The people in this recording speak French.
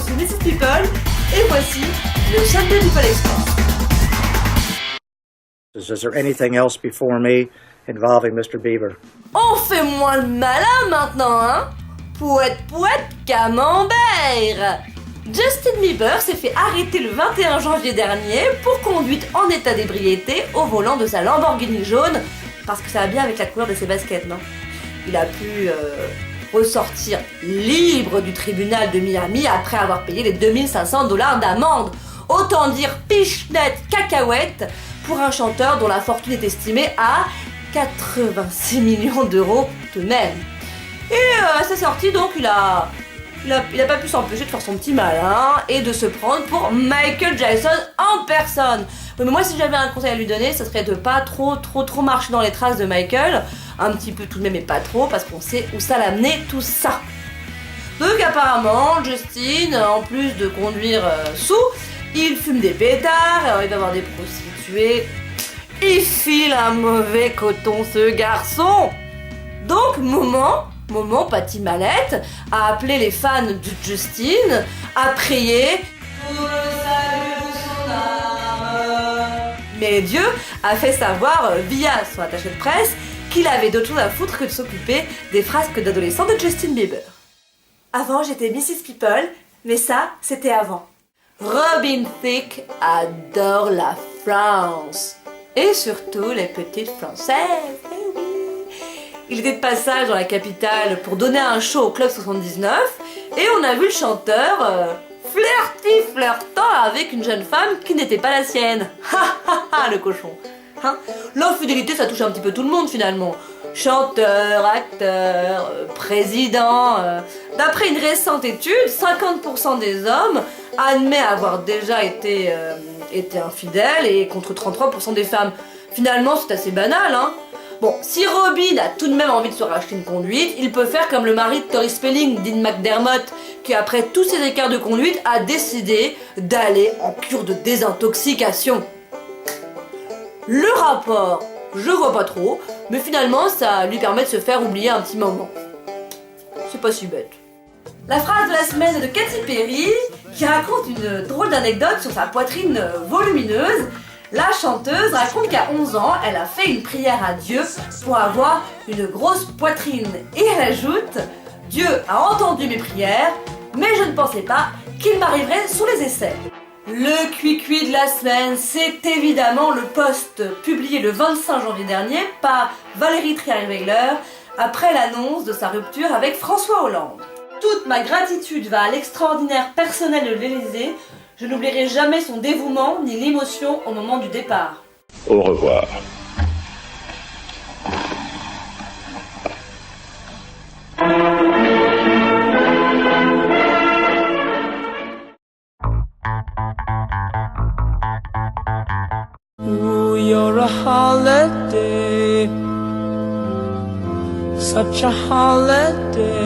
suis Mrs. People et voici le Sunday People Express. Is there anything else before me involving Mr. Bieber? On fait moins le malin maintenant, hein? Pouette, camembert! Justin Bieber s'est fait arrêter le 21 janvier dernier pour conduite en état d'ébriété au volant de sa Lamborghini jaune, parce que ça va bien avec la couleur de ses baskets, non? Il a pu ressortir libre du tribunal de Miami après avoir payé les $2500 d'amende. Autant dire pichenette cacahuète pour un chanteur dont la fortune est estimée à 86 millions d'euros tout de même. Et à sa sortie, donc, il a pas pu s'empêcher de faire son petit malin et de se prendre pour Michael Jackson en personne. Mais moi, si j'avais un conseil à lui donner, ce serait de pas trop marcher dans les traces de Michael. Un petit peu tout de même, mais pas trop, parce qu'on sait où ça l'a amené tout ça. Donc apparemment, Justin, en plus de conduire sous, il fume des pétards, il va voir des prostituées. Il file un mauvais coton, ce garçon. Donc moment Patty Mallette a appelé les fans de Justin à prier pour le salut de son âme. Mais Dieu a fait savoir via son attaché de presse qu'il avait d'autres choses à foutre que de s'occuper des frasques d'adolescents de Justin Bieber. Avant, j'étais Mrs. People, mais ça, c'était avant. Robin Thicke adore la France. Et surtout les petites Françaises. Il était de passage dans la capitale pour donner un show au Club 79 et on a vu le chanteur flirtant avec une jeune femme qui n'était pas la sienne. Le cochon. Hein, l'infidélité, ça touche un petit peu tout le monde finalement. Chanteur, acteur, président. D'après une récente étude, 50% des hommes admettent avoir déjà été infidèles et contre 33% des femmes. Finalement, c'est assez banal, hein. Bon, si Robin a tout de même envie de se racheter une conduite, il peut faire comme le mari de Tori Spelling, Dean McDermott, qui après tous ses écarts de conduite a décidé d'aller en cure de désintoxication. Le rapport, je vois pas trop, mais finalement ça lui permet de se faire oublier un petit moment. C'est pas si bête. La phrase de la semaine est de Katy Perry, qui raconte une drôle d'anecdote sur sa poitrine volumineuse. La chanteuse raconte qu'à 11 ans, elle a fait une prière à Dieu pour avoir une grosse poitrine. Et elle ajoute « Dieu a entendu mes prières, mais je ne pensais pas qu'il m'arriverait sous les aisselles ». Le cuicui de la semaine, c'est évidemment le post publié le 25 janvier dernier par Valérie Trierweiler après l'annonce de sa rupture avec François Hollande. Toute ma gratitude va à l'extraordinaire personnel de l'Élysée. Je n'oublierai jamais son dévouement ni l'émotion au moment du départ. Au revoir. Ooh, you're a holiday, such a holiday.